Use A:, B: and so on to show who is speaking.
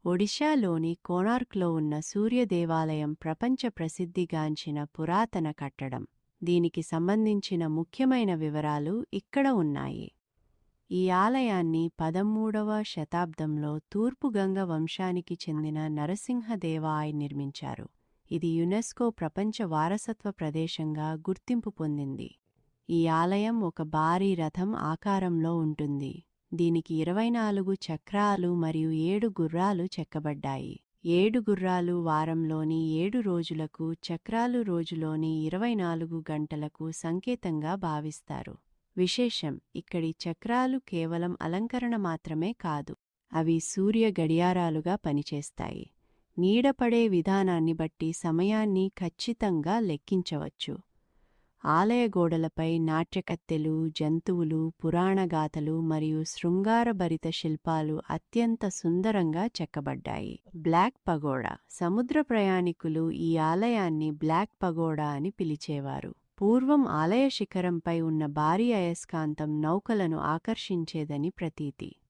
A: ఒడిషాలోని కోణార్క్లో ఉన్న సూర్య దేవాలయం ప్రపంచ ప్రసిద్ధిగాంచిన పురాతన కట్టడం. దీనికి సంబంధించిన ముఖ్యమైన వివరాలు ఇక్కడ ఉన్నాయి. ఈ ఆలయాన్ని 13వ శతాబ్దంలో తూర్పు గంగ వంశానికి చెందిన నరసింహదేవాయ్ నిర్మించారు. ఇది యునెస్కో ప్రపంచ వారసత్వ ప్రదేశంగా గుర్తింపు పొందింది. ఈ ఆలయం ఒక భారీ రథం ఆకారంలో ఉంటుంది. దీనికి 24 చక్రాలు మరియు 7 గుర్రాలు చెక్కబడ్డాయి. 7 గుర్రాలు వారంలోని 7 రోజులకు, చక్రాలు రోజులోని 24 గంటలకు సంకేతంగా భావిస్తారు. విశేషం, ఇక్కడి చక్రాలు కేవలం అలంకరణ మాత్రమే కాదు, అవి సూర్య గడియారాలుగా పనిచేస్తాయి. నీడపడే విధానాన్ని బట్టి సమయాన్ని ఖచ్చితంగా లెక్కించవచ్చు. ఆలయ గోడలపై నాట్యకత్తెలు, జంతువులు, పురాణగాథలు మరియు శృంగారభరిత శిల్పాలు అత్యంత సుందరంగా చెక్కబడ్డాయి. Black pagoda. సముద్ర ప్రయాణికులు ఈ ఆలయాన్ని బ్లాక్ పగోడా అని పిలిచేవారు. పూర్వం ఆలయ శిఖరంపై ఉన్న భారీ అయస్కాంతం నౌకలను ఆకర్షించేదని ప్రతీతి.